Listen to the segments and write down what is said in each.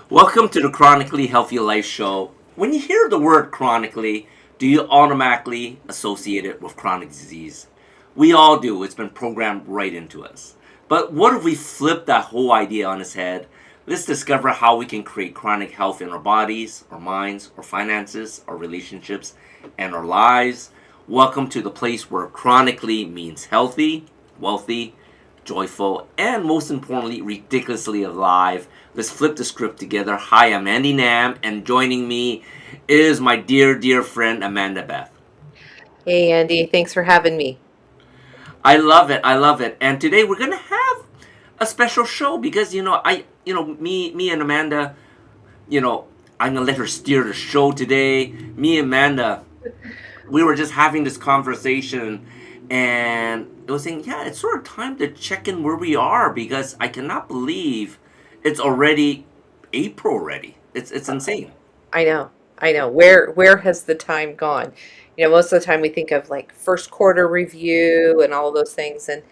Welcome to the Chronically Healthy Life show. When you hear the word chronically, do you automatically associate it with chronic disease? We all do. It's been programmed right into us. But what if we flip that whole idea on its head? Let's discover how we can create chronic health in our bodies, our minds, our finances, our relationships, and our lives. Welcome to the place where chronically means healthy, wealthy, joyful, and most importantly, ridiculously alive. Let's flip the script together. Hi, I'm Andy Nam, and joining me is my dear, dear friend Amanda Beth. Hey Andy, thanks for having me. I love it. I love it. And today we're gonna have a special show because me and Amanda, I'm gonna let her steer the show today. Me and Amanda, we were just having this conversation and it was saying, yeah, it's sort of time to check in where we are because I cannot believe it's already April already. It's insane. I know. Where has the time gone? Most of the time we think of like first quarter review and all those things, and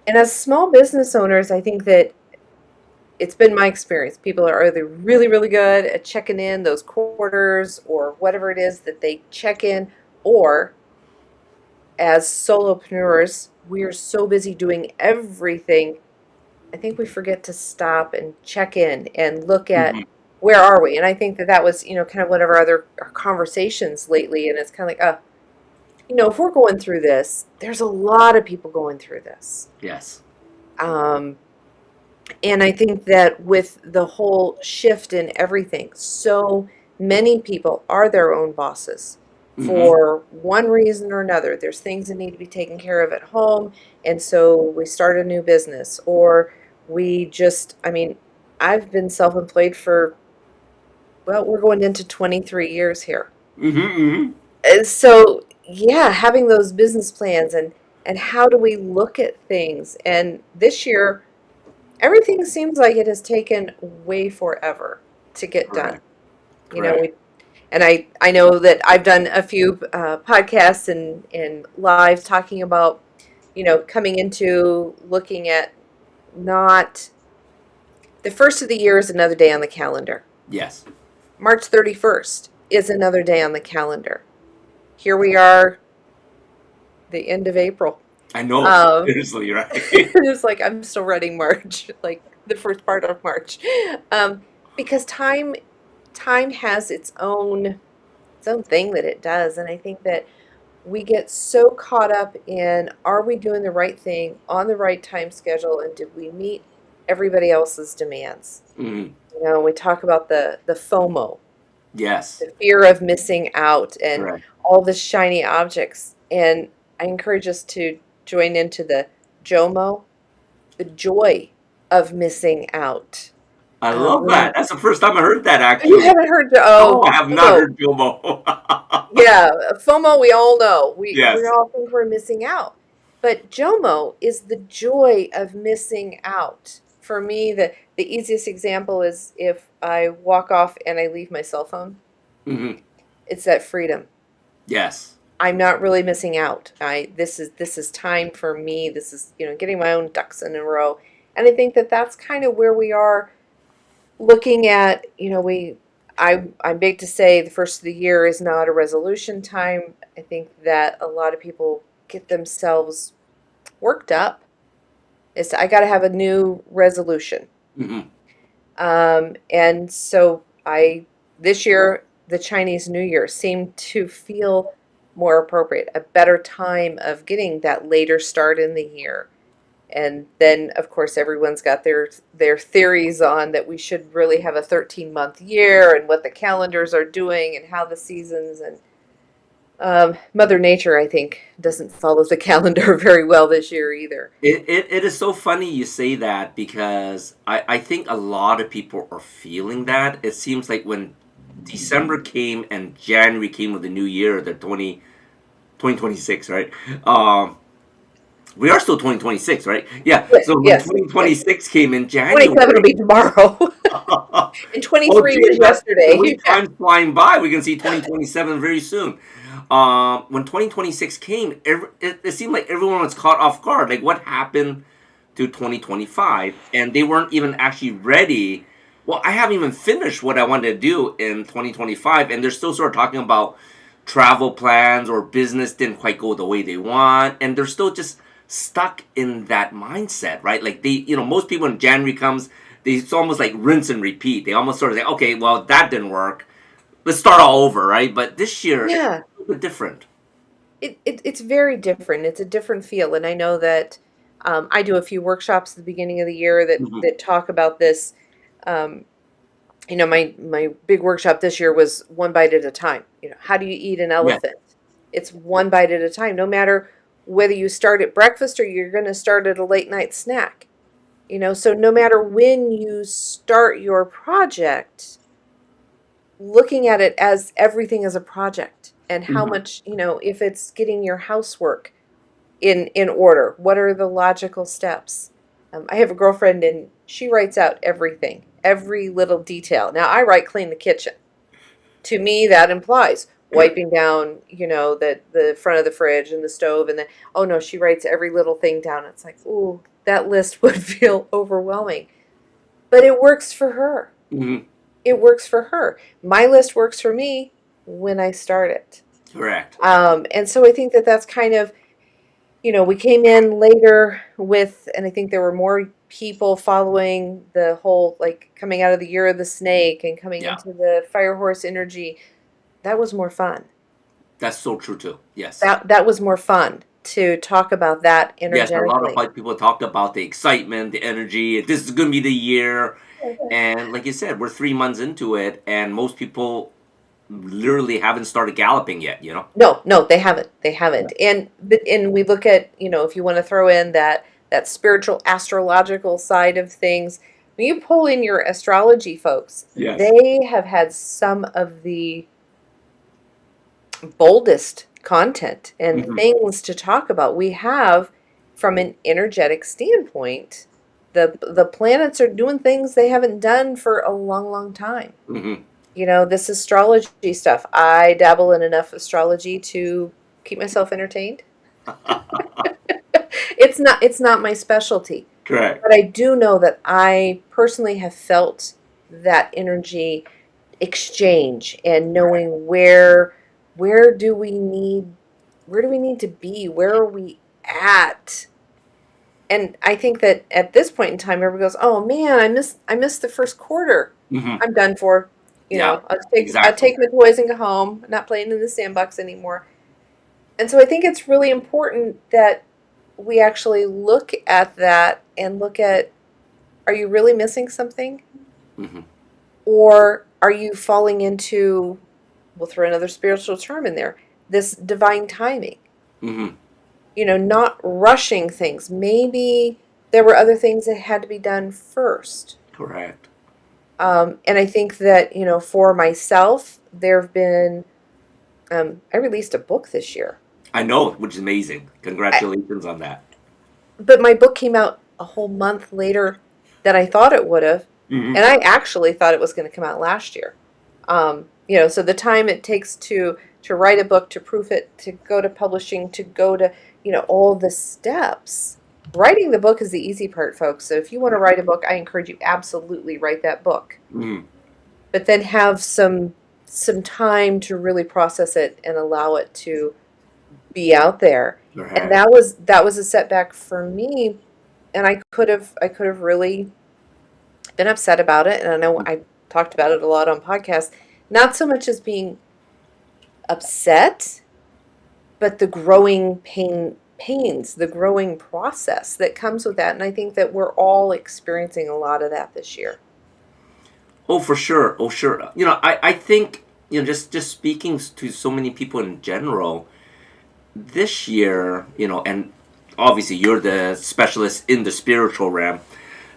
as small business owners, I think that it's been my experience. People are either really, really good at checking in those quarters or whatever it is that they check in, or as solopreneurs, we are so busy doing everything I think we forget to stop and check in and look at Hmm. where are we. And I think that that was, kind of one of our other our conversations lately. And it's kind of like, if we're going through this, there's a lot of people going through this. Yes. Um, and I think that with the whole shift in everything, so many people are their own bosses Hmm. for one reason or another. There's things that need to be taken care of at home, and so we start a new business, or we just, I've been self employed for, well, we're going into 23 years here. Hmm. And so, yeah, having those business plans and how do we look at things? And this year, everything seems like it has taken way forever to get done. Correct. You know, Correct. we and I know that I've done a few podcasts and lives talking about, coming into looking at not the first of the year is another day on the calendar. Yes. March 31st is another day on the calendar. Here we are, the end of April. I know. Um, Seriously, right? it's like I'm still writing March, like the first part of March, um, because time has its own thing that it does, and I think that we get so caught up in are we doing the right thing on the right time schedule, and did we meet everybody else's demands? Hmm. We talk about the FOMO, Yes. the fear of missing out, and Correct. all the shiny objects. And I encourage us to join into the JOMO, the joy of missing out. I love When that. That's the first time I heard that you actually. haven't heard, No, oh, I have not JOMO, heard Jomo. yeah, FOMO, we all know. We Yes. all think we're missing out. But JOMO is the joy of missing out. For me, the easiest example is if I walk off and I leave my cell phone. Hmm. It's that freedom. Yes. I'm not really missing out. This is time for me. This is, getting my own ducks in a row. And I think that that's kind of where we are looking at, I'm big to say the first of the year is not a resolution time. I think that a lot of people get themselves worked up. I got to have a new resolution. Hmm. And so this year, the Chinese New Year seemed to feel more appropriate, a better time of getting that later start in the year. And then, of course, everyone's got their theories on that we should really have a 13-month year and what the calendars are doing and how the seasons and Mother Nature, I think, doesn't follow the calendar very well this year either. It is so funny you say that because I think a lot of people are feeling that. It seems like when December came and January came with the new year, the 2026, right? Um, we are still 2026, right? Yeah. Yes, So when yes, yes. 2026 came in 27 will January, be tomorrow, and oh, 23 geez, was the way yesterday. Yeah. time's flying by. We can see 2027 very soon. When 2026 came, it seemed like everyone was caught off guard. Like, what happened to 2025? And they weren't even actually ready Well, I haven't even finished what I wanted to do in 2025, and they're still sort of talking about travel plans or business didn't quite go the way they want, and they're still just stuck in that mindset, right? Like most people when January comes, it's almost like rinse and repeat. They almost sort of say, okay, well, that didn't work. Let's start all over, right? But this year, it's Yeah. a little bit different. It's very different. It's a different feel, and I know that I do a few workshops at the beginning of the year Hmm. that talk about this. Um, my big workshop this year was one bite at a time. How do you eat an Yes. elephant? It's one bite at a time. No matter whether you start at breakfast or you're going to start at a late night snack. So no matter when you start your project, looking at it as everything as a project and how Hmm. much, if it's getting your housework in order, what are the logical steps? I have a girlfriend and she writes out everything, every little detail. Now I write clean the kitchen. To me, that implies wiping down, the front of the fridge and the stove, and then oh no, she writes every little thing down. It's like, ooh, that list would feel overwhelming, but it works for her. Hmm. It works for her. My list works for me when I start it. Correct. And so I think that that's kind of, we came in later with, and I think there were more people following the whole, like coming out of the year of the snake and coming Yeah, into the fire horse energy. That was more fun. that's so true too. Yes. That was more fun to talk about that Yes, a lot of energetically. people talked about the excitement, the energy. This is going to be the year. And like you said, we're 3 months into it, and most people literally haven't started galloping yet. No, no, they haven't. They Yeah. haven't. And we look at, if you want to throw in that spiritual astrological side of things, when you pull in your astrology folks, Yes. they have had some of the boldest content and Hmm. things to talk about. We have, from an energetic standpoint, the planets are doing things they haven't done for a long, long time. Hmm. This astrology stuff. I dabble in enough astrology to keep myself entertained. It's not my specialty, Correct. but I do know that I personally have felt that energy exchange and Correct. knowing where do we need where do we need to be? Where are we at? And I think that at this point in time, everybody goes, "Oh man, I missed the first quarter. Hmm. I'm done for. Yeah, I'll exactly. take my toys and go home. I'm not playing in the sandbox anymore." And so I think it's really important that we actually look at that and look at, are you really missing something? Hmm. Or are you falling into, we'll throw another spiritual term in there, this divine timing? Hmm. Not rushing things. Maybe there were other things that had to be done first. Correct. And I think that, for myself, there have been, I released a book this year. I know, which is amazing. I, Congratulations on that. but my book came out a whole month later than I thought it would have. Hmm. And I actually thought it was going to come out last year. So the time it takes to write a book, to proof it, to go to publishing, to go to, all the steps. Writing the book is the easy part, folks. So if you want to write a book, I encourage you absolutely write that book. Hmm. But then have some time to really process it and allow it to be out there. And Correct. that was a setback for me, and I could have really been upset about it, and I know I talked about it a lot on podcasts. Not so much as being upset, but the growing pains, the growing process that comes with that. And I think that we're all experiencing a lot of that this year. Oh, for sure. Oh, sure. I think, just speaking to so many people in general, this year, and obviously you're the specialist in the spiritual realm.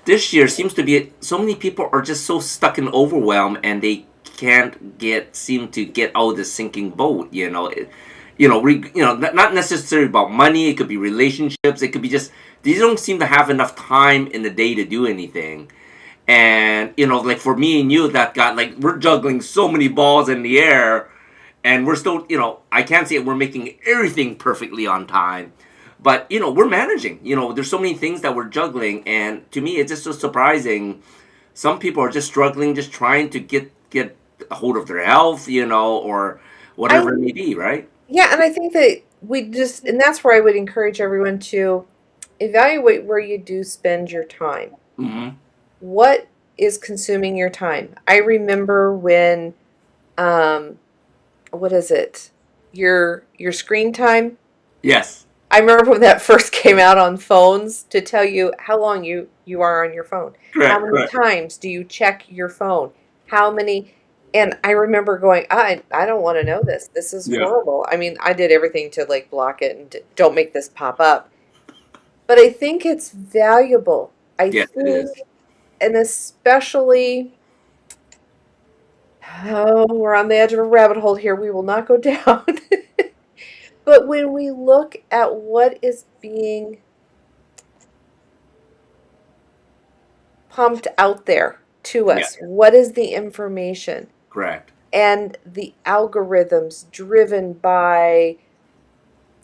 This year seems to be so many people are just so stuck in overwhelm and they can't seem to get out of the sinking boat. Not necessarily about money. It could be relationships. It could be just these don't seem to have enough time in the day to do anything. And like for me and you, that got like we're juggling so many balls in the air, and we're still, I can't say we're making everything perfectly on time, but we're managing. There's so many things that we're juggling, and to me, it's just so surprising. some people are just struggling, just trying to get a hold of their health, or I whatever it may be, right? Yeah, and I think that and that's where I would encourage everyone to evaluate where you do spend your time. Mm-hmm. What is consuming your time? I remember when, um, what is it? Your screen time. Yes. I remember when that first came out on phones to tell you how long you are on your phone. How Correct. many Correct. times do you check your phone? How many? And I remember going, I don't want to know this. This is Yeah. horrible. I mean, I did everything to like block it and don't make this pop up. But I think it's valuable. I Yes, it think, is. and especially, oh, we're on the edge of a rabbit hole here. We will not go down. But when we look at what is being pumped out there to Yeah. us, what is the information Correct. and the algorithms driven by,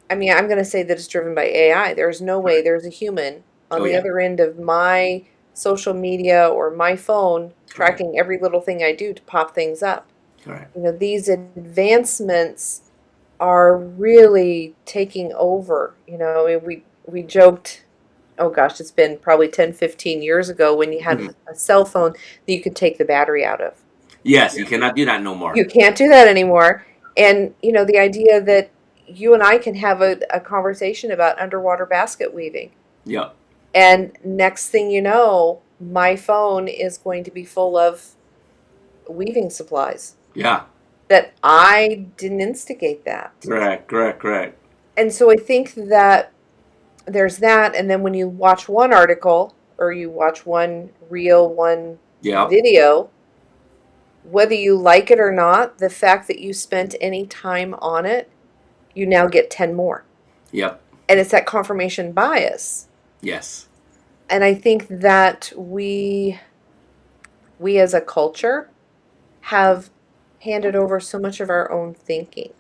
I mean, I'm going to say that it's driven by AI. There's no way Correct. there's a human on Oh the yeah. other end of my social media or my phone Correct. tracking every little thing I do to pop things up. Correct. These advancements are really taking over. We joked, oh gosh, it's been probably 10, 15 years ago when you had Mhm. a cell phone that you could take the battery out of. Yes, you cannot do that no more. You can't do that anymore. And, the idea that you and I can have a conversation about underwater basket weaving. Yeah. And next thing you know, my phone is going to be full of weaving supplies Yeah. that I didn't instigate that. Correct. Correct. Correct. And so I think that there's that. And then when you watch one article or you watch one reel, one Yeah. video, whether you like it or not, the fact that you spent any time on it, you now get 10 more. Yep. And it's that confirmation bias. Yes. And I think that we as a culture have handed over so much of our own thinking.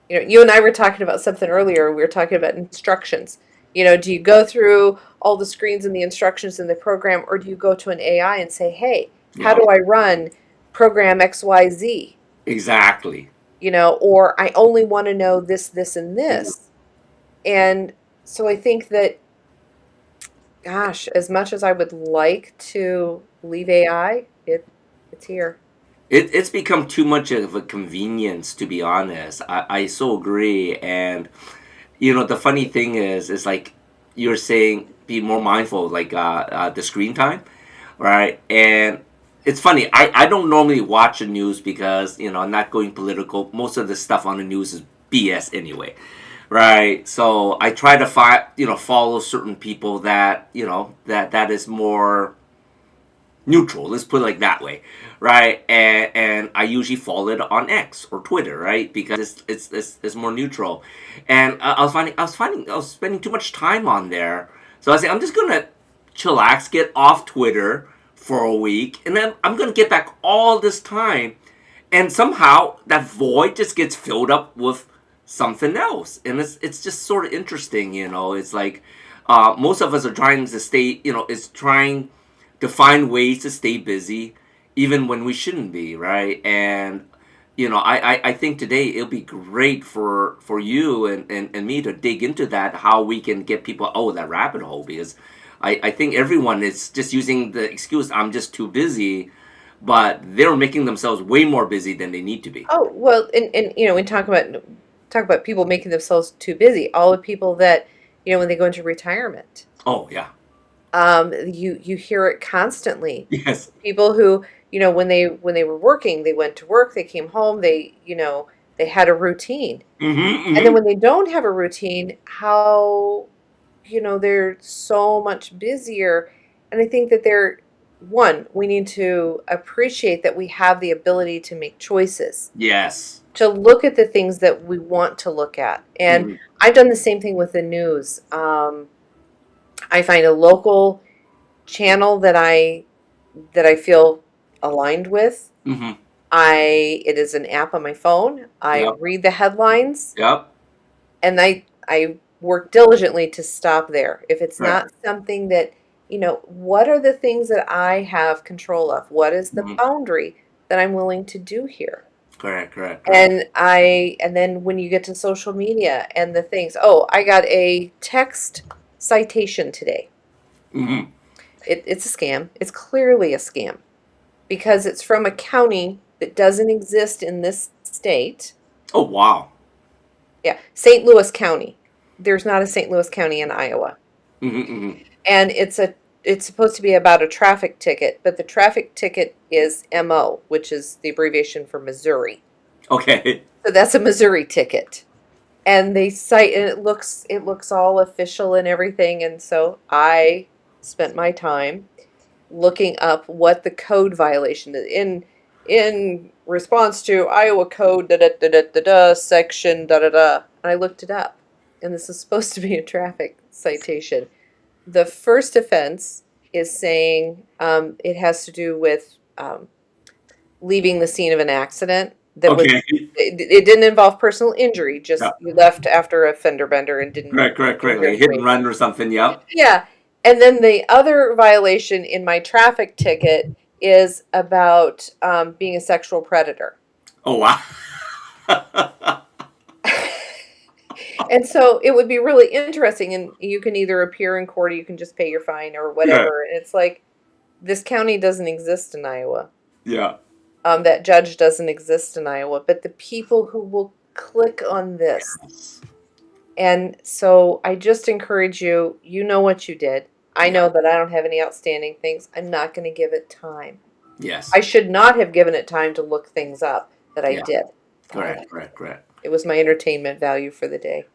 You and I were talking about something earlier. We were talking about instructions. Do you go through all the screens and the instructions in the program, or do you go to an AI and say, hey, how Yeah. do I run program XYZ? Exactly. Or I only want to know this, this, and Mhm. this. And so I think that, gosh, as much as I would like to leave AI, it's here. It's become too much of a convenience, to be honest. I so agree. And the funny thing is like you're saying, be more mindful, like the screen time, right? And it's funny. I don't normally watch the news because I'm not going political. Most of the stuff on the news is BS anyway, right? So I try to follow certain people that that is more neutral. Let's put it like that way, right? And I usually follow it on X or Twitter, right? Because it's more neutral. And I was spending too much time on there, so I was like, I'm just gonna chillax, get off Twitter for a week, and then I'm gonna get back all this time, and somehow that void just gets filled up with something else, and it's just sort of interesting. It's like most of us are trying to stay, is trying to find ways to stay busy even when we shouldn't be, right? And I think today it'll be great for you and me to dig into that, how we can get people out of that rabbit hole, because I think everyone is just using the excuse, I'm just too busy, but they're making themselves way more busy than they need to be. Oh, well, and we talk about people making themselves too busy. All the people that, when they go into retirement, Oh yeah. you hear it constantly. Yes. People who, when they were working, they went to work, they came home, they had a routine. Mm-hmm, And then mm-hmm. when they don't have a routine, how, they're so much busier. And I think that we need to appreciate that we have the ability to make choices, Yes. to look at the things that we want to look at. And Mm-hmm. I've done the same thing with the news. I find a local channel that I feel aligned with. Mm-hmm. It is an app on my phone. I Yep. read the headlines Yep. and I work diligently to stop there. If it's Right. not something that what are the things that I have control of? What is the Mhm. boundary that I'm willing to do here? Correct, correct, correct. And then when you get to social media and the things, oh, I got a text citation today. Hmm. It's a scam. It's clearly a scam because it's from a county that doesn't exist in this state. Oh, wow. Yeah, St. Louis County. There's not a St. Louis County in Iowa. Hmm. Hmm. And it's supposed to be about a traffic ticket, but the traffic ticket is MO, which is the abbreviation for Missouri. Okay. So that's a Missouri ticket. And they cite, and it looks all official and everything, and so I spent my time looking up what the code violation is in response to Iowa code da da da da da da section da da da, and I looked it up, and this is supposed to be a traffic citation. The first offense is saying it has to do with leaving the scene of an accident that was Okay. it didn't involve personal injury, Yeah. just you left after a fender bender and didn't Correct, correct, correct. injure Like a hit and anybody. run or something. Yep. Yeah. And then the other violation in my traffic ticket is about being a sexual predator. Oh, wow. And so it would be really interesting, and you can either appear in court or you can just pay your fine or Yeah. whatever. And it's like, this county doesn't exist in Iowa. Yeah. That judge doesn't exist in Iowa, but the people who will click on this. And so I just encourage you, you know what you did. I Yeah. know that I don't have any outstanding things. I'm not going to give it time. Yes. I should not have given it time to look things up that I Yeah. did. Correct, correct, correct. It was my entertainment value for the day.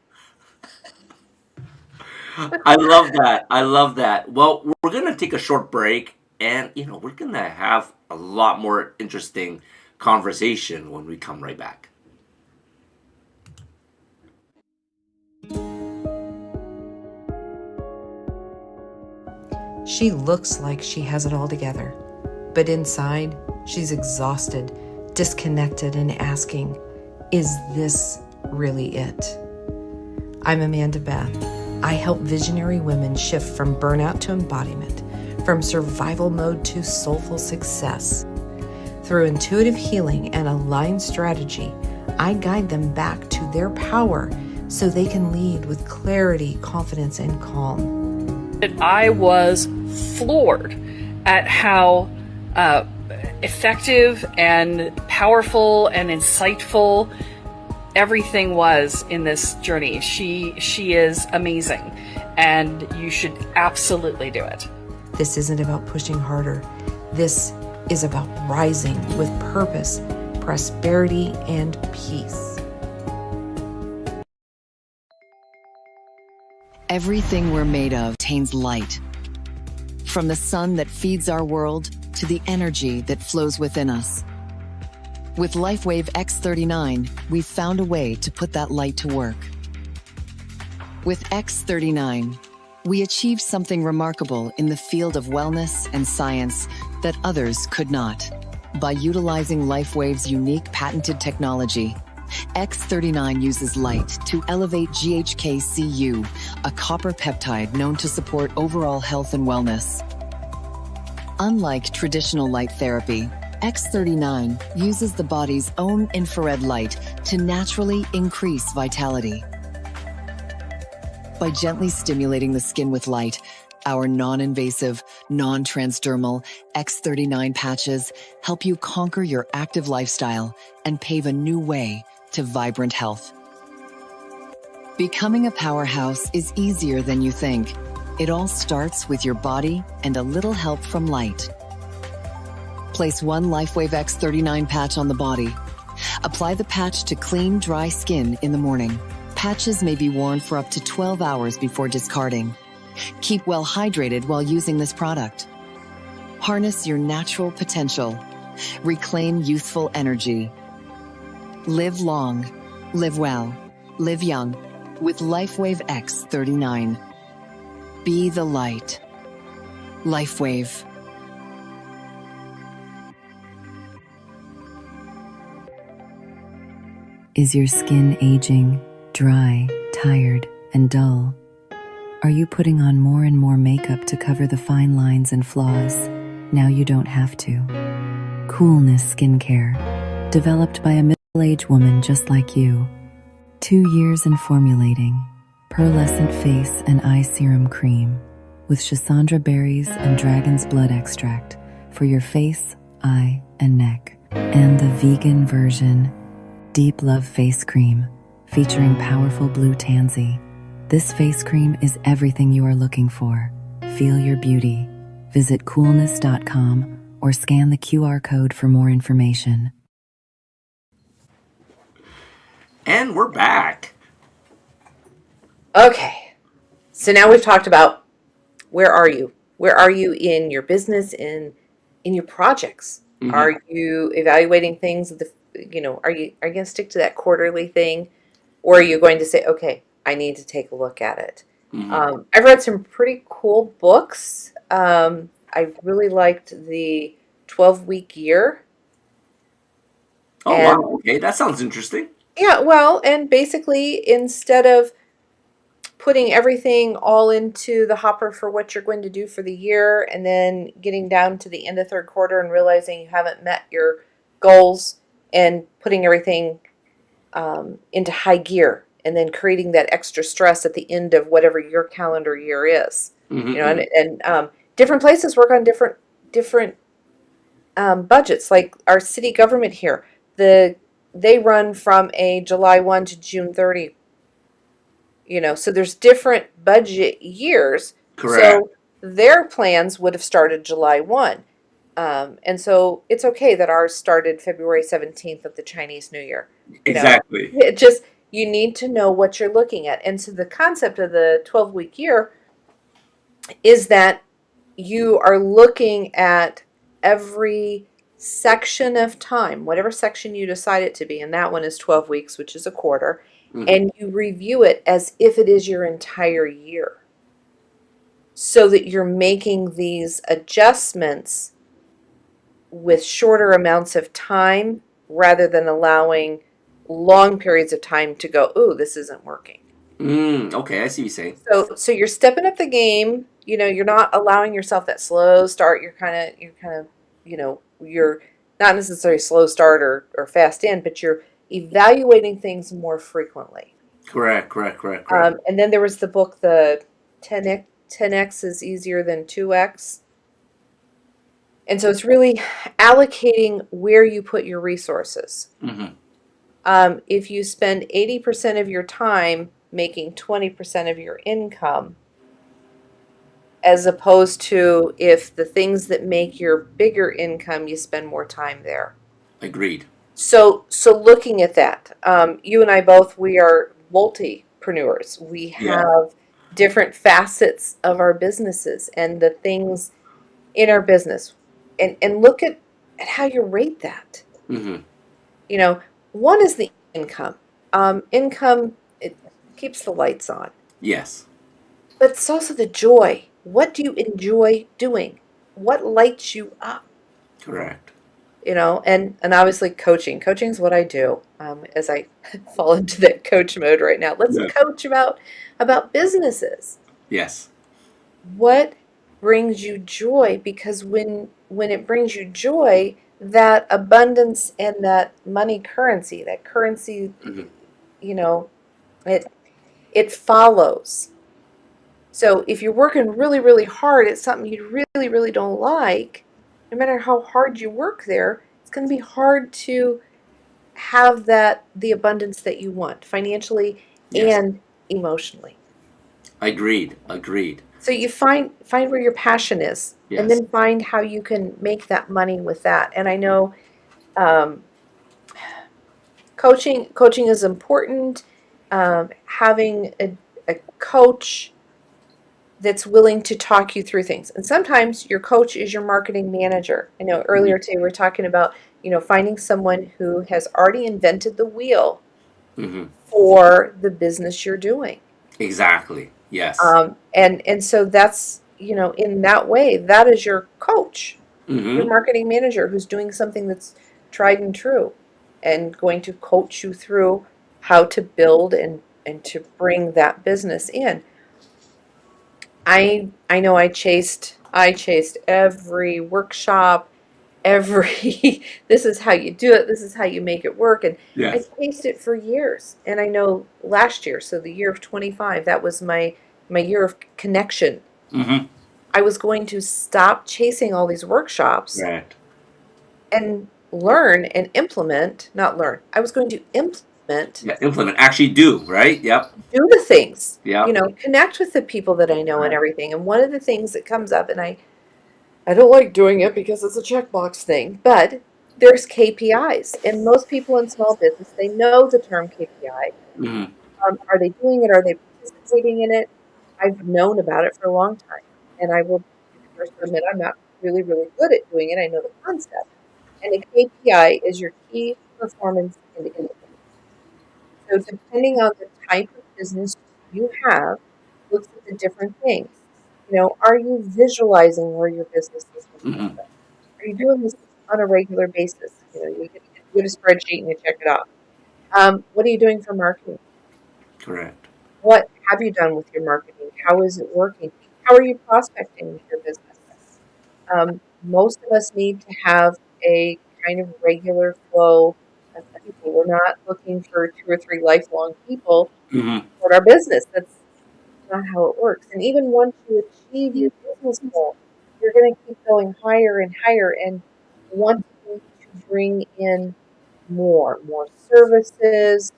I love that. I love that. Well, we're going to take a short break and, we're going to have a lot more interesting conversation when we come right back. She looks like she has it all together, but inside, she's exhausted, disconnected, and asking, is this really it? I'm Amanda Beth. I help visionary women shift from burnout to embodiment, from survival mode to soulful success. Through intuitive healing and aligned strategy, I guide them back to their power so they can lead with clarity, confidence, and calm. I was floored at how effective and powerful and insightful everything was in this journey. She is amazing, and you should absolutely do it. This isn't about pushing harder. This is about rising with purpose, prosperity, and peace. Everything we're made of contains light. From the sun that feeds our world to the energy that flows within us. With LifeWave X39, we've found a way to put that light to work. With X39, we achieved something remarkable in the field of wellness and science that others could not. By utilizing LifeWave's unique patented technology, X39 uses light to elevate GHK-Cu, a copper peptide known to support overall health and wellness. Unlike traditional light therapy, X39 uses the body's own infrared light to naturally increase vitality. By gently stimulating the skin with light, our non-invasive, non-transdermal X39 patches help you conquer your active lifestyle and pave a new way to vibrant health. Becoming a powerhouse is easier than you think. It all starts with your body and a little help from light. Place one LifeWave X39 patch on the body. Apply the patch to clean, dry skin in the morning. Patches may be worn for up to 12 hours before discarding. Keep well hydrated while using this product. Harness your natural potential. Reclaim youthful energy. Live long, live well, live young with LifeWave X39. Be the light. LifeWave. Is your skin aging, dry, tired, and dull? Are you putting on more and more makeup to cover the fine lines and flaws? Now you don't have to. Coolness Skincare, developed by a middle-aged woman just like you. 2 years in formulating. Pearlescent face and eye serum cream with Schisandra berries and dragon's blood extract for your face, eye, and neck. And the vegan version, Deep Love Face Cream, featuring powerful blue tansy. This face cream is everything you are looking for. Feel your beauty. Visit coolness.com or scan the QR code for more information. And we're back. Okay. So now we've talked about where are you? Where are you in your business, in your projects? Mhm. Are you evaluating things? Are you going to stick to that quarterly thing, or are you going to say, okay, I need to take a look at it? I've read some pretty cool books. I really liked the 12-week year. Oh, And wow. Okay, that sounds interesting. yeah, well, and basically instead of putting everything all into the hopper for what you're going to do for the year and then getting down to the end of third quarter and realizing you haven't met your goals and putting everything into high gear and then creating that extra stress at the end of whatever your calendar year is. And different places work on different budgets. Like our city government here, they run from a July 1 to June 30. So there's different budget years. Correct. So their plans would have started July 1. And so it's okay that ours started February 17th of the Chinese New Year. Exactly. It just, you need to know what you're looking at. And so the concept of the 12-week year is that you are looking at every section of time, whatever section you decide it to be, and that one is 12 weeks, which is a quarter, and you review it as if it is your entire year, so that you're making these adjustments with shorter amounts of time rather than allowing long periods of time to go, ooh, this isn't working. Okay, I see what you're saying. So you're stepping up the game. You're not allowing yourself that slow start. You're not necessarily slow start or fast end, but you're evaluating things more frequently. Correct. And then there was the book, the 10x is easier than 2x. And so it's really allocating where you put your resources. If you spend 80% of your time making 20% of your income, as opposed to if the things that make your bigger income, you spend more time there. Agreed. So looking at that, you and I both, we are multipreneurs. We have different facets of our businesses and the things in our business, and look at how you rate that. One is the income. Income, it keeps the lights on. Yes. But it's also the joy. What do you enjoy doing? What lights you up? Correct. And obviously coaching. Coaching is what I do. As I fall into that coach mode right now. Let's coach about businesses. Yes. What brings you joy? Because when it brings you joy, that abundance and that money currency, it follows. So if you're working really, really hard at something you really, really don't like, no matter how hard you work there, it's going to be hard to have the abundance that you want financially and emotionally. Agreed. So you find where your passion is, and then find how you can make that money with that. And I know coaching is important. Having a coach that's willing to talk you through things. And sometimes your coach is your marketing manager. I know earlier today we were talking about, finding someone who has already invented the wheel for the business you're doing. Exactly. Yes. And so that's, in that way, that is your coach, your marketing manager who's doing something that's tried and true and going to coach you through how to build and to bring that business in. I know I chased every workshop, every this is how you do it, this is how you make it work, and I Yes. chased it for years. And I know last year, so the year of 25, that was my year of connection. Mm-hmm. I was going to stop chasing all these workshops Right. and learn and implement, not learn. I was going to implement, Yeah. Implement. Actually do, right? Yep. do the things, Yep. connect with the people that I know and Right. everything. And one of the things that comes up, and I don't like doing it because it's a checkbox thing, but there's KPIs. And most people in small business, they know the term KPI. Mm-hmm. Are they doing it? Are they participating in it? I've known about it for a long time. And I will first admit I'm not really, really good at doing it. I know the concept. And a KPI is your key performance indicator. So depending on the type of business you have, looks at the different things. Are you visualizing where your business is going to Mm-hmm. go? Are you doing this on a regular basis? You get a spreadsheet and you check it off. What are you doing for marketing? Correct. What have you done with your marketing? How is it working? How are you prospecting with your business? Most of us need to have a kind of regular flow of people. We're not looking for two or three lifelong people Mm-hmm. for our business. That's not how it works. And even once you achieve your business goal, you're going to keep going higher and higher and wanting to bring in more services,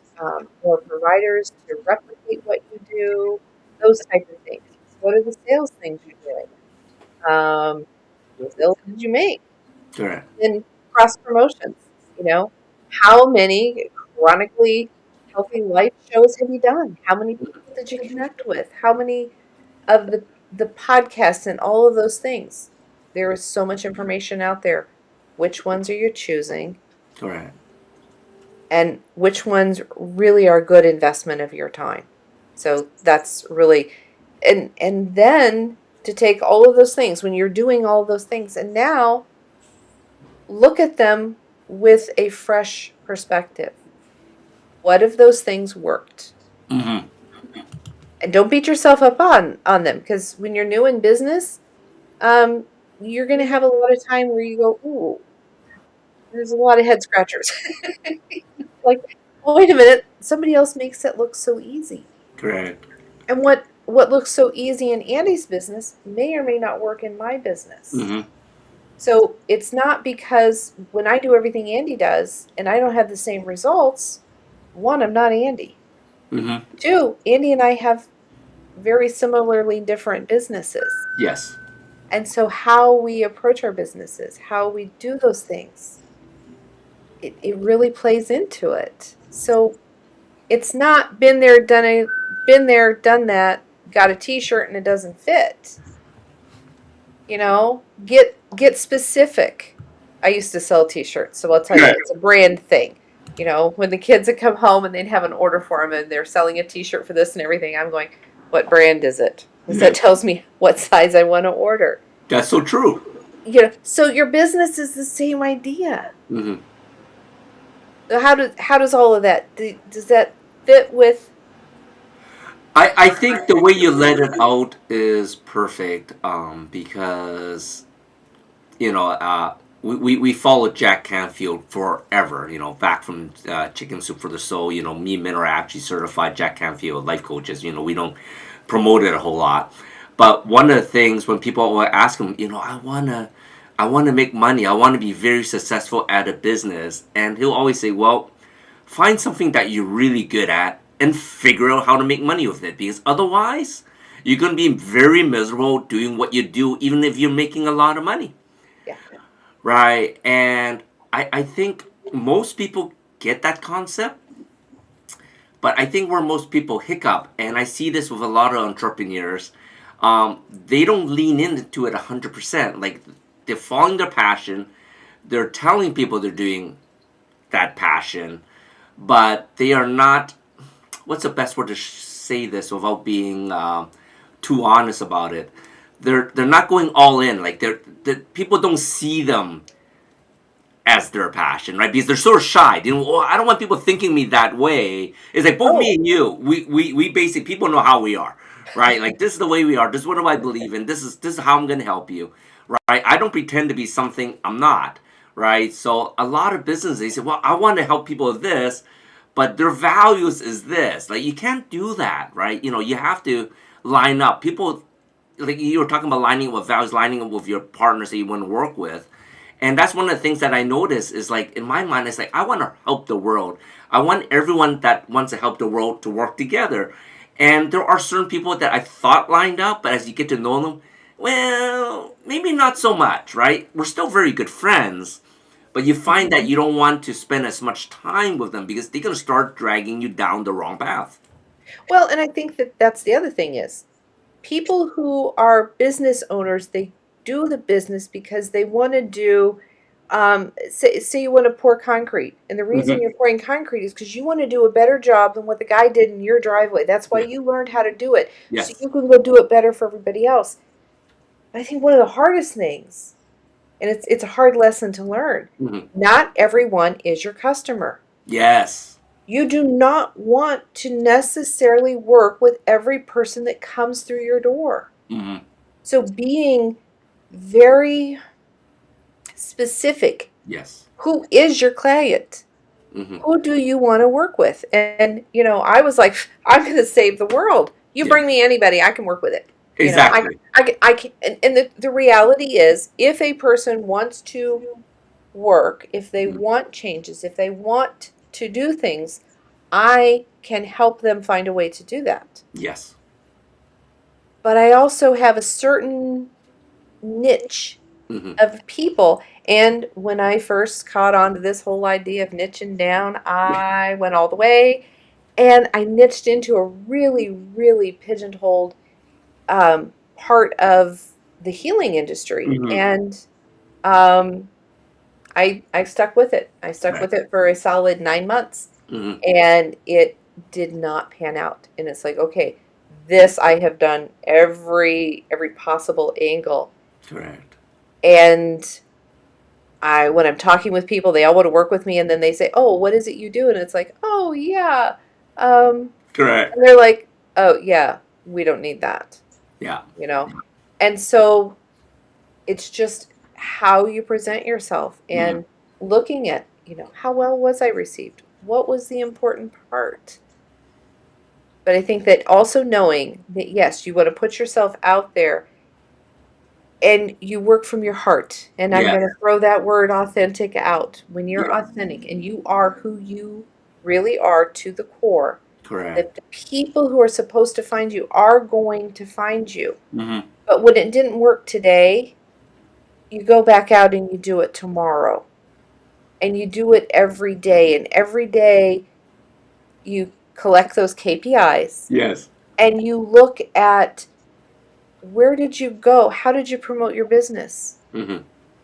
more providers to replicate what you do, those type of things. What are the sales things you're doing? What sales did you make? Correct. In cross promotions, you know, how many chronically healthy life shows have you done? How many people did you connect with? How many of the podcasts and all of those things? There is so much information out there. Which ones are you choosing? Correct. And which ones really are good investment of your time? So that's really, and then to take all of those things when you're doing all of those things, and now look at them with a fresh perspective. What if those things worked? Mm-hmm. And don't beat yourself up on them, because when you're new in business, um, you're going to have a lot of time where you go, ooh, there's a lot of head scratchers. Like, wait a minute, somebody else makes it look so easy. Correct. And what looks so easy in Andy's business may or may not work in my business. Mm-hmm. So it's not because when I do everything Andy does and I don't have the same results, one, I'm not Andy. Mm-hmm. Two, Andy and I have very similarly different businesses. Yes. And so how we approach our businesses, how we do those things, it really plays into it. So it's not been there, done that, got a t-shirt and it doesn't fit. Get specific. I used to sell t-shirts, so I'll tell you, Right. it's a brand thing. When the kids would come home and they'd have an order for them and they're selling a t-shirt for this and everything, I'm going, what brand is it? Because that tells me what size I want to order. That's so true. So your business is the same idea. Mm-hmm. So how does all of that, does that fit with? I think the way you let it out is perfect, because we followed Jack Canfield forever, back from Chicken Soup for the Soul. Me and Min are actually certified Jack Canfield life coaches. We don't promote it a whole lot. But one of the things when people will ask him, I wanna make money. I want to be very successful at a business. And he'll always say, well, find something that you're really good at and figure out how to make money with it. Because otherwise, you're going to be very miserable doing what you do, even if you're making a lot of money. Yeah. Right. And I think most people get that concept. But I think where most people hiccup, and I see this with a lot of entrepreneurs, they don't lean into it 100%. Like, they're following their passion. They're telling people they're doing that passion, but they are not. What's the best word to say this without being too honest about it? They're not going all in. Like, people don't see them as their passion, right? Because they're so shy. I don't want people thinking me that way. It's like both me and you. We basically, people know how we are, right? Like, this is the way we are. This is what do I believe in. This is how I'm going to help you, right? I don't pretend to be something I'm not, right? So a lot of businesses, they say, well, I want to help people with this, but their values is this. Like, you can't do that, right? You have to line up. People, like you were talking about lining up with values, lining up with your partners that you want to work with. And that's one of the things that I notice is, like, in my mind, it's like, I want to help the world. I want everyone that wants to help the world to work together. And there are certain people that I thought lined up, but as you get to know them, well, maybe not so much, right? We're still very good friends, but you find that you don't want to spend as much time with them because they're going to start dragging you down the wrong path. Well, and I think that that's the other thing is people who are business owners, they do the business because they want to do, say you want to pour concrete, and the reason Hmm. you're pouring concrete is because you want to do a better job than what the guy did in your driveway. That's why Yeah. you learned how to do it, so Yes. you can go do it better for everybody else. I think one of the hardest things, and it's a hard lesson to learn, Hmm. not everyone is your customer. Yes. You do not want to necessarily work with every person that comes through your door. Hmm. So being very specific, Yes. who is your client? Hmm. Who do you want to work with? And I was like, I'm going to save the world. You Yeah. bring me anybody, I can work with it. Exactly. I can, and the reality is, if a person wants to work, if they Mhm. want changes, if they want to do things, I can help them find a way to do that. Yes. But I also have a certain niche Hmm. of people. And when I first caught on to this whole idea of niching down, I went all the way and I niched into a really, really pigeonholed part of the healing industry. Hmm. And um, I stuck with it. I stuck Right. with it for a solid 9 months, Hmm. and it did not pan out. And it's like, okay, this I have done every possible angle. Correct. And when I'm talking with people, they all want to work with me, and then they say, "Oh, what is it you do?" And it's like, "Oh, yeah," Correct. and they're like, "Oh, yeah, we don't need that," Yeah. you know. And so it's just how you present yourself Hmm. and looking at, how well was I received? What was the important part? But I think that also knowing that, yes, you want to put yourself out there and you work from your heart. And I'm Yeah. going to throw that word authentic out. When you're Yeah. authentic and you are who you really are to the core, Correct. that the people who are supposed to find you are going to find you. Hmm. But when it didn't work today, you go back out and you do it tomorrow. And you do it every day. And every day you collect those KPIs Yes. and you look at, where did you go? How did you promote your business? Hmm.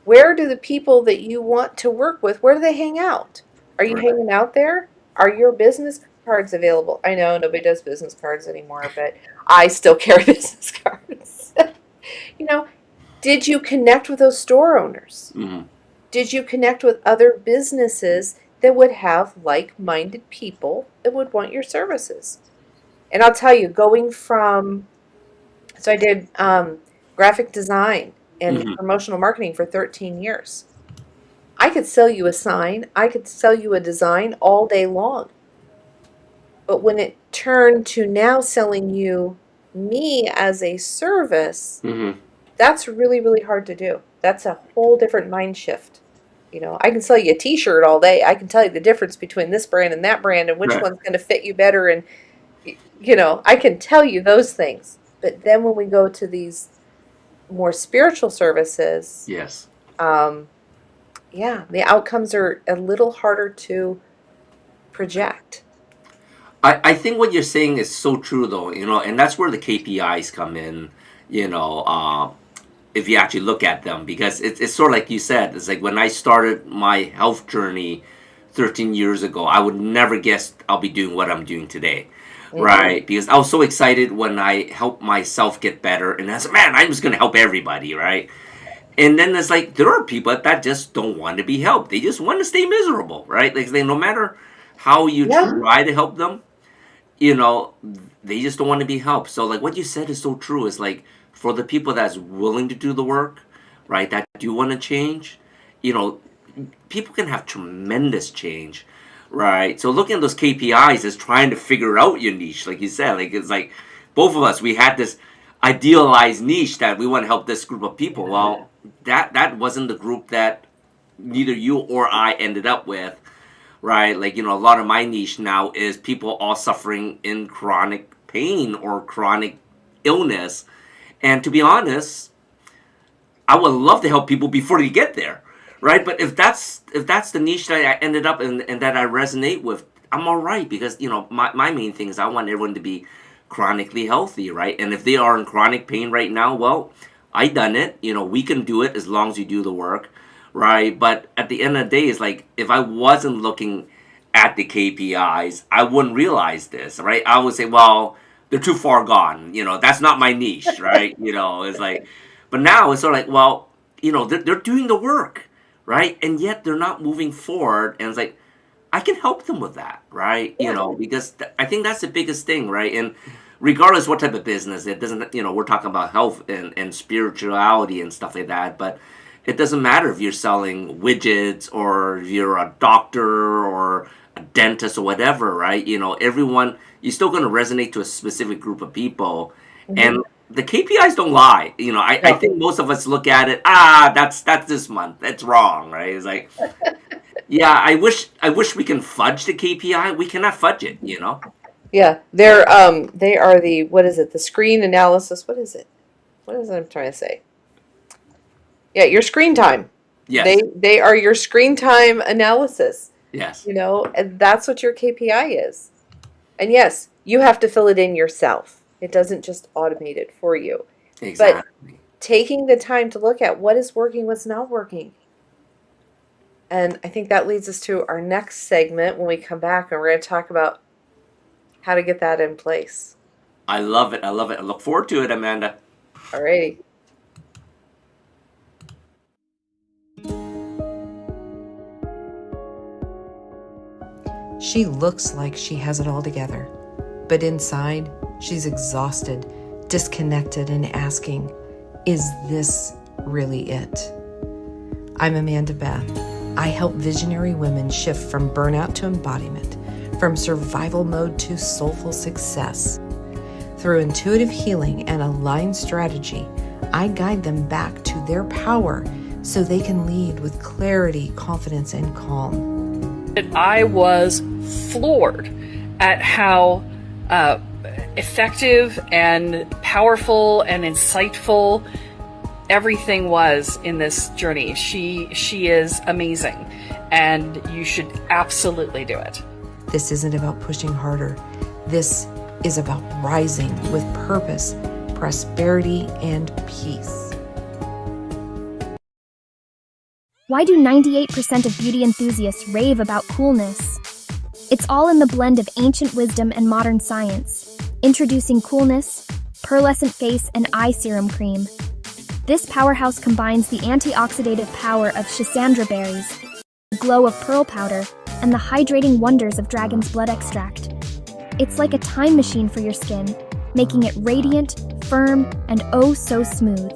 Where do the people that you want to work with, where do they hang out? Are you Correct. hanging out there? Are your business cards available? I know nobody does business cards anymore, but I still carry business cards. you know, did you connect with those store owners? Hmm. Did you connect with other businesses that would have like-minded people that would want your services? And I'll tell you, so I did graphic design and Hmm. promotional marketing for 13 years. I could sell you a sign, I could sell you a design all day long. But when it turned to now selling you me as a service, Hmm. that's really, really hard to do. That's a whole different mind shift. I can sell you a t-shirt all day. I can tell you the difference between this brand and that brand and which Right. one's going to fit you better. And, I can tell you those things. But then when we go to these more spiritual services, Yes. um, yeah, the outcomes are a little harder to project. I think what you're saying is so true, though, and that's where the KPIs come in, you know, uh, if you actually look at them, because it's sort of like you said, it's like when I started my health journey 13 years ago, I would never guess I'll be doing what I'm doing today. Hmm. Right, because I was so excited when I helped myself get better, and I said, "Man, I'm just gonna help everybody." Right, and then it's like there are people that just don't want to be helped; they just want to stay miserable. Right, like no matter how you Yeah. try to help them, you know, they just don't want to be helped. So like what you said is so true. Is like for the people that's willing to do the work, right? That do want to change, you know, people can have tremendous change, right? So looking at those KPIs is trying to figure out your niche, like you said. Like it's like both of us, we had this idealized niche that we want to help this group of people. Well, that wasn't the group that neither you or I ended up with, right? Like, you know, a lot of my niche now is people all suffering in chronic pain or chronic illness. And to be honest, I would love to help people before they get there, right? But if that's the niche that I ended up in and that I resonate with, I'm all right, because, you know, my main thing is I want everyone to be chronically healthy, right? And if they are in chronic pain right now, well, I done it. You know, we can do it as long as you do the work, right? But at the end of the day, it's like if I wasn't looking at the KPIs, I wouldn't realize this, right? I would say, well, they're too far gone. You know, that's not my niche, right? You know, it's like, but now it's sort of like, well, you know, they're doing the work, right? And yet they're not moving forward. And it's like, I can help them with that, right? You know, because I think that's the biggest thing, right? And regardless what type of business, it doesn't, you know, we're talking about health and spirituality and stuff like that, but it doesn't matter if you're selling widgets or if you're a doctor or a dentist or whatever, right? You know, everyone, you're still going to resonate to a specific group of people. And the KPIs don't lie. You know, I think most of us look at it, that's this month. That's wrong, right? It's like, yeah, I wish we can fudge the KPI. We cannot fudge it, you know? Yeah, they are the, what is it? The screen analysis. What is it? What is it I'm trying to say? Yeah, your screen time. Yes. They are your screen time analysis. Yes. You know, and that's what your KPI is. And yes, you have to fill it in yourself. It doesn't just automate it for you. Exactly. But taking the time to look at what is working, what's not working. And I think that leads us to our next segment when we come back, and we're going to talk about how to get that in place. I love it. I love it. I look forward to it, Amanda. Alrighty. She looks like she has it all together, but inside, she's exhausted, disconnected, and asking, is this really it? I'm Amanda Beth. I help visionary women shift from burnout to embodiment, from survival mode to soulful success. Through intuitive healing and aligned strategy, I guide them back to their power so they can lead with clarity, confidence, and calm. I was floored at how effective and powerful and insightful everything was in this journey. She is amazing, and you should absolutely do it. This isn't about pushing harder. This is about rising with purpose, prosperity, and peace. Why do 98% of beauty enthusiasts rave about coolness? It's all in the blend of ancient wisdom and modern science. Introducing Coolness, Pearlescent Face and Eye Serum Cream. This powerhouse combines the antioxidative power of schisandra berries, the glow of pearl powder, and the hydrating wonders of dragon's blood extract. It's like a time machine for your skin, making it radiant, firm, and oh so smooth.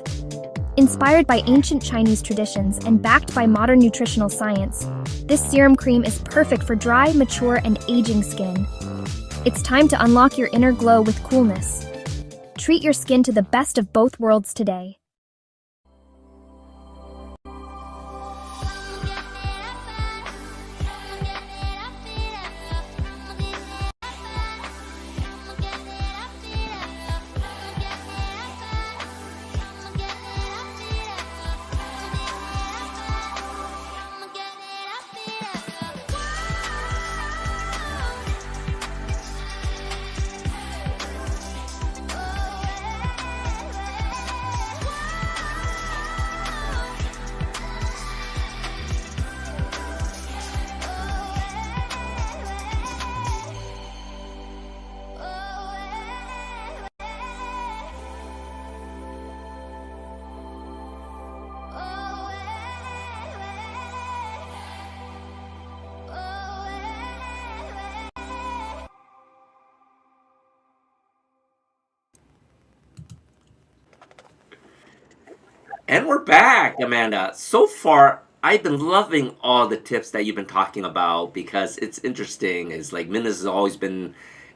Inspired by ancient Chinese traditions and backed by modern nutritional science, this serum cream is perfect for dry, mature, and aging skin. It's time to unlock your inner glow with Coolness. Treat your skin to the best of both worlds today. And we're back, Amanda. So far, I've been loving all the tips that you've been talking about because it's interesting. It's like Minna has always been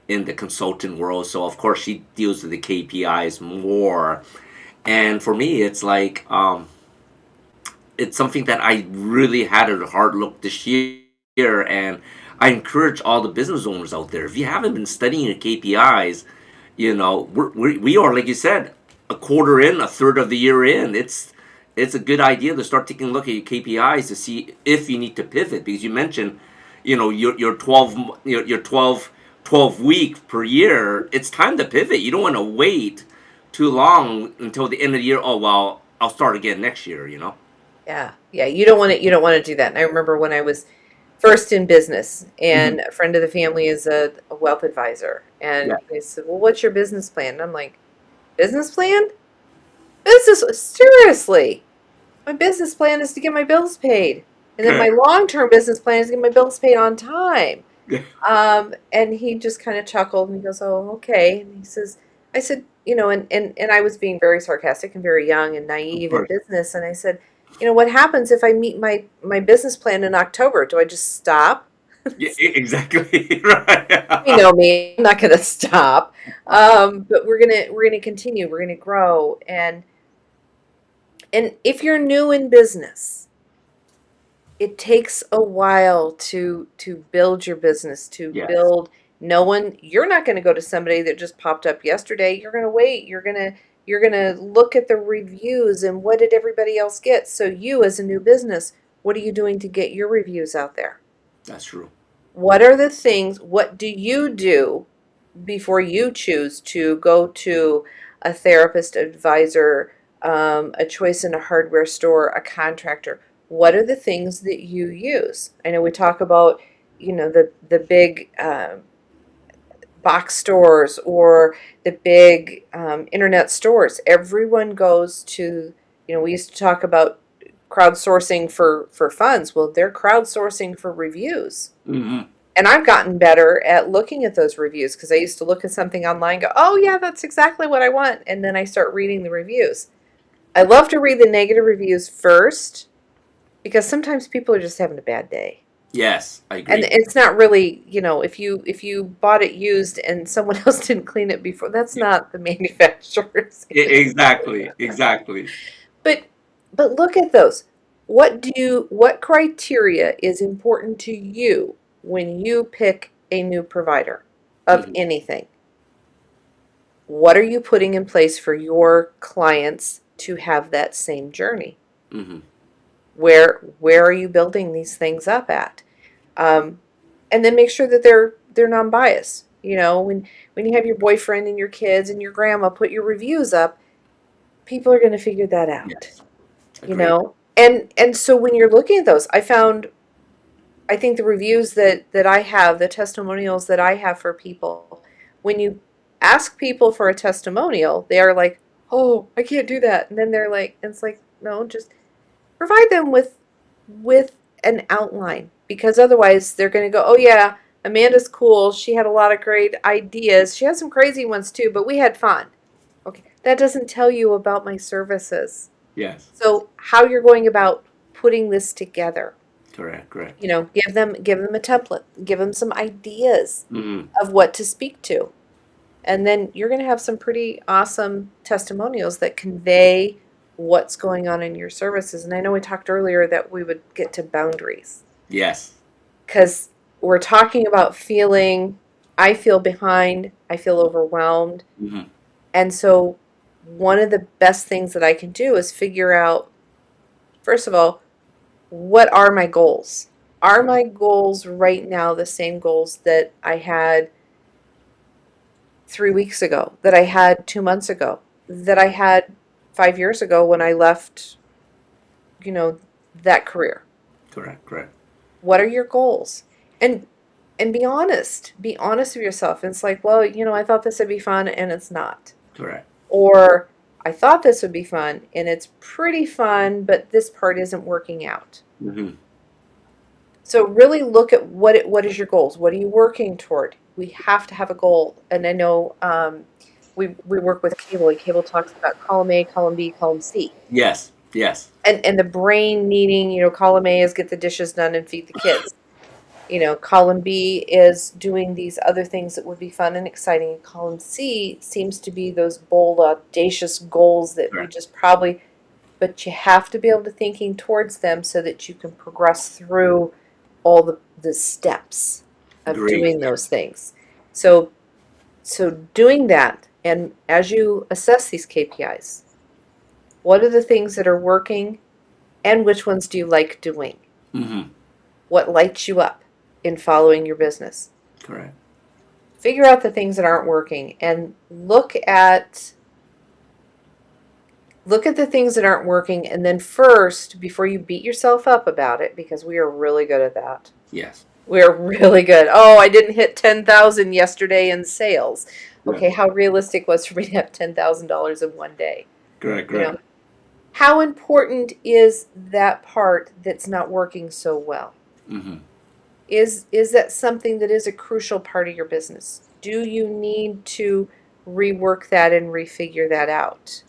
in the consultant world, so of course she deals with the KPIs more. And for me, it's like it's something that I really had a hard look this year, and I encourage all the business owners out there. If you haven't been studying your KPIs, we are, like you said, a quarter in, a third of the year in. It's a good idea to start taking a look at your KPIs to see if you need to pivot, because you mentioned, your 12 week per year. It's time to pivot. You don't want to wait too long until the end of the year. Oh well, I'll start again next year. Yeah, yeah. You don't want to do that. And I remember when I was first in business, Hmm. and a friend of the family is a wealth advisor, and Yeah. they said, "Well, what's your business plan?" And I'm like, "Business plan? Business? Seriously? My business plan is to get my bills paid, and then my Correct. long-term business plan is to get my bills paid on time." And he just kind of chuckled and he goes, "Oh, okay." And he says, I said, and I was being very sarcastic and very young and Of naive in course. business. And I said, what happens if I meet my business plan in October? Do I just stop? Yeah, exactly. Right. You know me, I'm not going to stop. But we're gonna continue. We're gonna grow. And if you're new in business, it takes a while to build your business, to Yes. build. No one, you're not going to go to somebody that just popped up yesterday. You're going to wait. You're going to look at the reviews and what did everybody else get. So you, as a new business, what are you doing to get your reviews out there? That's true. What are the things, what do you do before you choose to go to a therapist, advisor, a choice in a hardware store, a contractor? What are the things that you use? I know we talk about, the big box stores or the big internet stores. Everyone goes to, we used to talk about crowdsourcing for funds. Well, they're crowdsourcing for reviews. Hmm. And I've gotten better at looking at those reviews because I used to look at something online and go, oh, yeah, that's exactly what I want. And then I start reading the reviews. I love to read the negative reviews first because sometimes people are just having a bad day. Yes, I And agree. it's not really, if you bought it used and someone else didn't clean it before, that's not the manufacturer's. Exactly. Exactly. But but look at those. What criteria is important to you when you pick a new provider of Hmm. anything? What are you putting in place for your clients to have that same journey? Hmm. Where are you building these things up at? Um, and then make sure that they're non-biased. When you have your boyfriend and your kids and your grandma put your reviews up, people are going to figure that out. Yes, you agree. know and so when you're looking at those, I think the reviews that I have, the testimonials that I have for people, when you ask people for a testimonial, they are like, oh, I can't do that. And then they're like, and it's like, no, just provide them with an outline, because otherwise they're going to go, oh yeah, Amanda's cool, she had a lot of great ideas, she has some crazy ones too, but we had fun. Okay, that doesn't tell you about my services. Yes. So how you're going about putting this together, Correct. Correct. give them a template, give them some ideas Hmm. of what to speak to. And then you're going to have some pretty awesome testimonials that convey what's going on in your services. And I know we talked earlier that we would get to boundaries Yes. because we're talking about I feel behind, I feel overwhelmed. Hmm. And so one of the best things that I can do is figure out, first of all, what are my goals? Are my goals right now the same goals that I had 3 weeks ago, that I had 2 months ago, that I had 5 years ago when I left, you know, that career? Correct. Correct. What are your goals? And be honest. Be honest with yourself. And it's like, well, I thought this would be fun and it's not. Correct. Or I thought this would be fun and it's pretty fun, but this part isn't working out. Hmm. So really look at what is your goals? What are you working toward? We have to have a goal. And I know we work with Cable, and Cable talks about column A, column B, column C. Yes. Yes. And the brain needing, column A is get the dishes done and feed the kids. Column B is doing these other things that would be fun and exciting. And column C seems to be those bold, audacious goals that we Correct. just probably, but you have to be able to thinking towards them so that you can progress through all the steps of Great. doing those things. So doing that, and as you assess these KPIs, what are the things that are working and which ones do you like doing? Mm-hmm. What lights you up in following your business? Correct. Figure out the things that aren't working and look at the things that aren't working, and then first, before you beat yourself up about it, because we are really good at that. Yes. We're really good. Oh, I didn't hit 10,000 yesterday in sales. Okay, Yes. how realistic was for me to have $10,000 in one day? Correct. You know, Correct. how important is that part that's not working so well? Mm-hmm. Is that something that is a crucial part of your business? Do you need to rework that and refigure that out?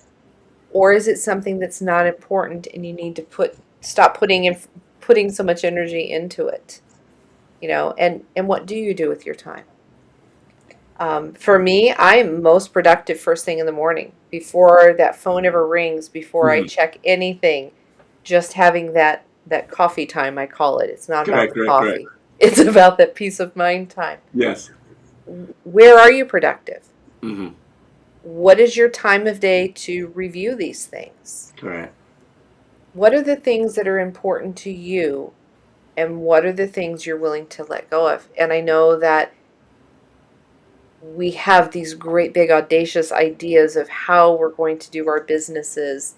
Or is it something that's not important and you need to stop putting so much energy into it? And what do you do with your time? For me, I'm most productive first thing in the morning, before that phone ever rings, before I Mm-hmm. check anything. Just having that coffee time, I call it. It's not about Correct. the Correct. Correct. coffee. It's about that peace of mind time. Yes. Where are you productive? Mm-hmm. What is your time of day to review these things? Correct. What are the things that are important to you, and what are the things you're willing to let go of? And I know that we have these great big audacious ideas of how we're going to do our businesses.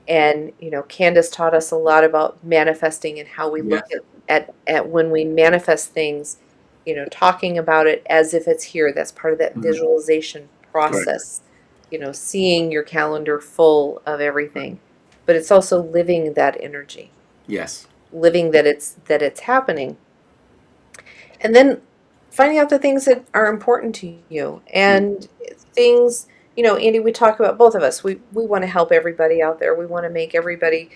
And Candace taught us a lot about manifesting and how we look Yes. at when we manifest things, talking about it as if it's here. That's part of that Mm-hmm. visualization Correct. process, seeing your calendar full of everything. But it's also living that energy, Yes. living that it's happening. And then finding out the things that are important to you, and things, Andy, we talk about, both of us, we want to help everybody out there. We want to make everybody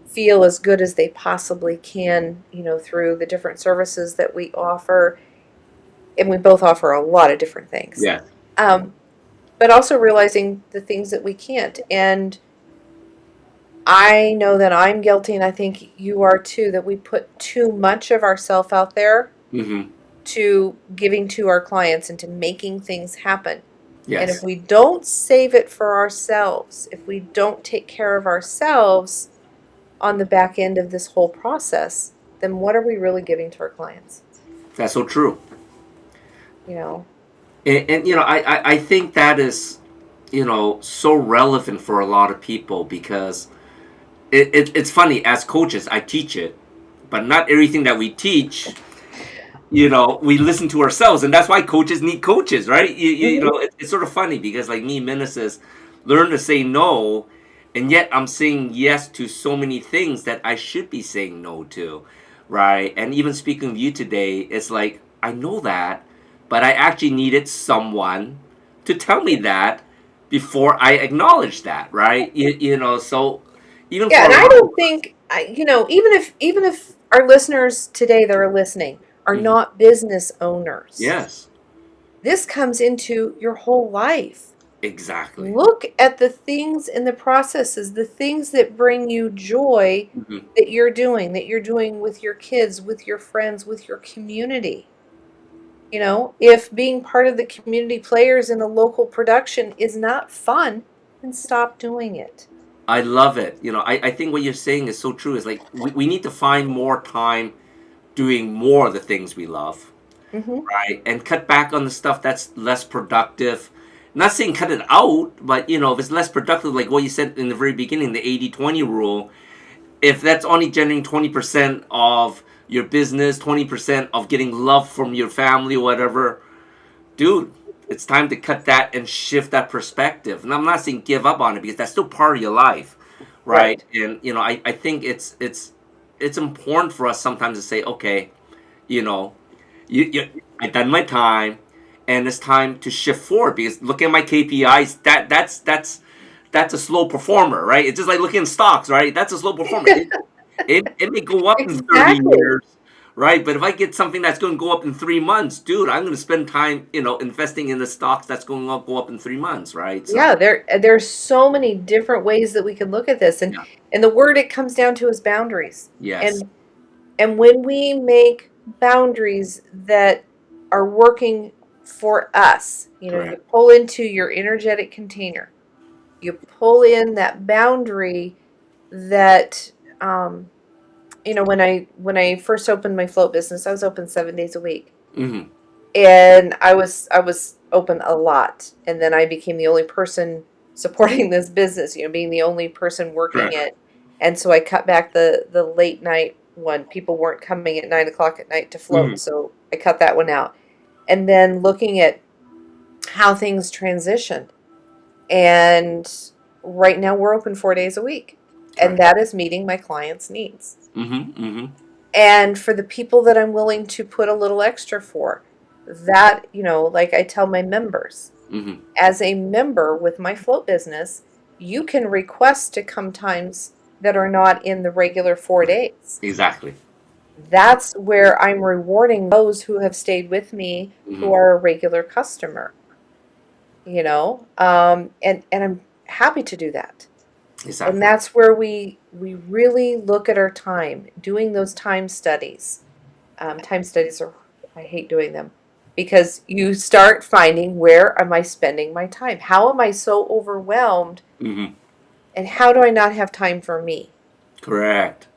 feel as good as they possibly can, through the different services that we offer. And we both offer a lot of different things. Yes. But also realizing the things that we can't. And I know that I'm guilty, and I think you are too, that we put too much of ourselves out there Mm-hmm. to giving to our clients and to making things happen. And if Yes. we don't save it for ourselves, if we don't take care of ourselves on the back end of this whole process, then what are we really giving to our clients? That's so true. You know, And I think that is, so relevant for a lot of people, because it's funny, as coaches, I teach it, but not everything that we teach, we listen to ourselves, and that's why coaches need coaches, right? It's sort of funny, because like me, Minna says, learn to say no, and yet I'm saying yes to so many things that I should be saying no to, right? And even speaking of you today, it's like, I know that, but I actually needed someone to tell me that before I acknowledge that, right? So even yeah, for and I don't think even if our listeners today that are listening are Mhm. not business owners, Yes, this comes into your whole life. exactly. Look at the things and the processes, the things that bring you joy, Mhm. that you're doing with your kids, with your friends, with your community. If being part of the community players in a local production is not fun, then stop doing it. I love it. I think what you're saying is so true. Is like we need to find more time doing more of the things we love, Hmm. right? And cut back on the stuff that's less productive. Not saying cut it out, but if it's less productive, like what you said in the very beginning, the 80-20 rule, if that's only generating 20% of your business, 20% of getting love from your family, whatever, dude, it's time to cut that and shift that perspective. And I'm not saying give up on it, because that's still part of your life, right? Right. And I think it's important for us sometimes to say, okay, you know, I've done my time, and it's time to shift forward, because look at my KPIs. that's a slow performer, right? It's just like looking at stocks, right? That's a slow performer. It may go up in 30 Exactly. years, right? But if I get something that's going to go up in 3 months, dude, I'm going to spend time, investing in the stocks that's going to go up in 3 months, right? So, Yeah, there's so many different ways that we can look at this, and yeah. and the word it comes down to is boundaries. Yes. And when we make boundaries that are working for us, you Correct. pull into your energetic container. You pull in that boundary that when I first opened my float business, I was open 7 days a week. Mm-hmm. And I was open a lot, and then I became the only person supporting this business, being the only person working Correct. it. And so I cut back the late night one. People weren't coming at 9 o'clock at night to Mm-hmm. float, so I cut that one out. And then looking at how things transitioned, and right now we're open 4 days a week, and Correct. that is meeting my clients' needs. Mm-hmm. Mm-hmm. And for the people that I'm willing to put a little extra for, that, like I tell my members, Mm-hmm. as a member with my float business, you can request to come times that are not in the regular 4 days. Exactly. That's where I'm rewarding those who have stayed with me, who Mm-hmm. are a regular customer, and I'm happy to do that. And Exactly. that's where we really look at our time, doing those time studies. Time studies are, I hate doing them, because you start finding, where am I spending my time? How am I so overwhelmed? Mm-hmm. And how do I not have time for me? Correct.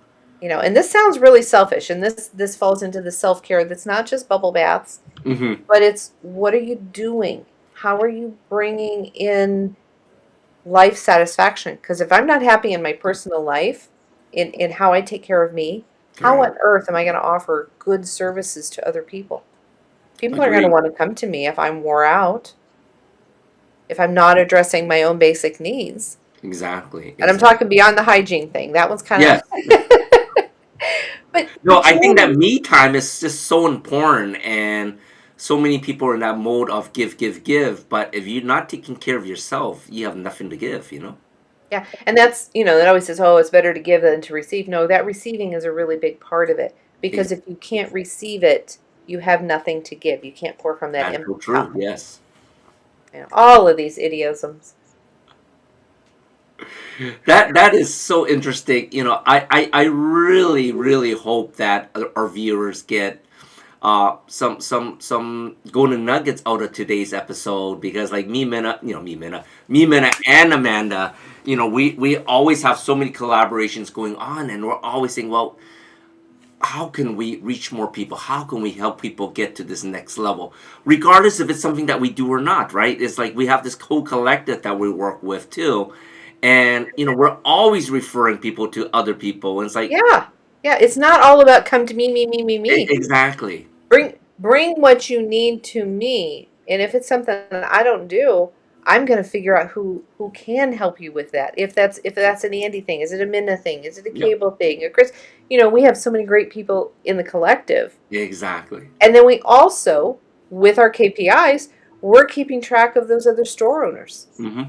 And this sounds really selfish, and this falls into the self-care that's not just bubble baths, Mm-hmm. but it's, what are you doing? How are you bringing in life satisfaction? Because if I'm not happy in my personal life, in how I take care of me, how Correct. on earth am I going to offer good services to other people? People are going to Agreed. want to come to me if I'm wore out, if I'm not addressing my own basic needs. Exactly. And I'm Exactly. talking beyond the hygiene thing. That one's kind Yes. of but No, but I you think that know, me time is just so important, and so many people are in that mode of give, give, give. But if you're not taking care of yourself, you have nothing to give. yeah, and that's, that always says, oh, it's better to give than to receive. No, that receiving is a really big part of it, because if you can't receive it, you have nothing to give. You can't pour from that That's empty so true. cup. Yes. All of these idioms. That is so interesting. I really, really hope that our viewers get some golden nuggets out of today's episode, because like me, Minna, and Amanda, we always have so many collaborations going on, and we're always saying, well, how can we reach more people? How can we help people get to this next level? Regardless if it's something that we do or not, right? It's like we have this co-collective that we work with too. And, we're always referring people to other people. And it's like, Yeah. Yeah, it's not all about come to me, me, me, me, me. exactly. Bring what you need to me. And if it's something that I don't do, I'm going to figure out who can help you with that. If that's an Andy thing, is it a Minna thing? Is it a Yep. Cable thing? A Chris, we have so many great people in the collective. Exactly. And then we also, with our KPIs, we're keeping track of those other store owners. Mm-hmm.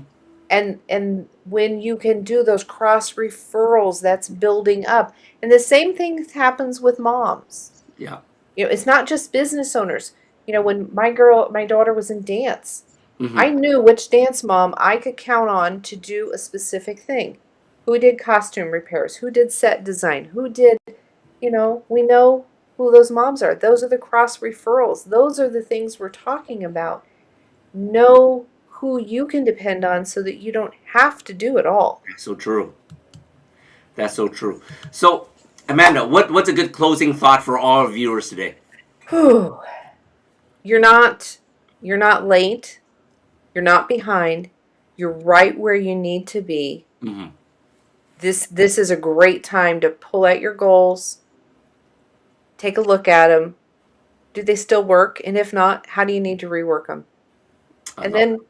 And when you can do those cross referrals, that's building up. And the same thing happens with moms. Yeah. It's not just business owners. When my daughter was in dance, Mm-hmm. I knew which dance mom I could count on to do a specific thing. Who did costume repairs? Who did set design? Who did, we know who those moms are. Those are the cross referrals. Those are the things we're talking about. Know who you can depend on so that you don't have to do it all. That's so true. That's so true. So, Amanda, what's a good closing thought for all our viewers today? Whew. You're not late. You're not behind. You're right where you need to be. Mm-hmm. This is a great time to pull out your goals. Take a look at them. Do they still work? And if not, how do you need to rework them? And then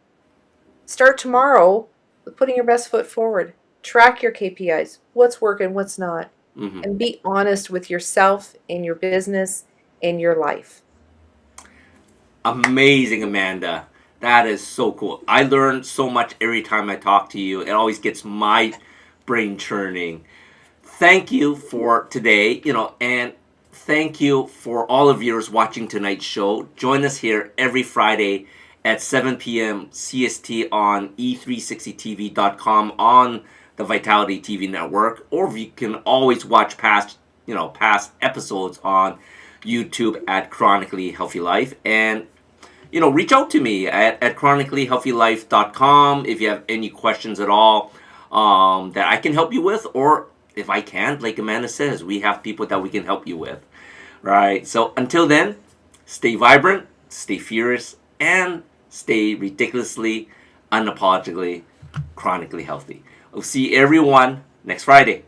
start tomorrow with putting your best foot forward. Track your KPIs. What's working, what's not. Mm-hmm. And be honest with yourself and your business and your life. Amazing, Amanda. That is so cool. I learn so much every time I talk to you. It always gets my brain churning. Thank you for today, and thank you for all of viewers watching tonight's show. Join us here every Friday at 7 p.m. CST on e360tv.com on the Vitality TV network, or you can always watch past episodes on YouTube at Chronically Healthy Life. And reach out to me at chronicallyhealthylife.com if you have any questions at all that I can help you with, or if I can't, like Amanda says, we have people that we can help you with. Right? So until then, stay vibrant, stay furious, and stay ridiculously, unapologetically, chronically healthy. We'll see everyone next Friday.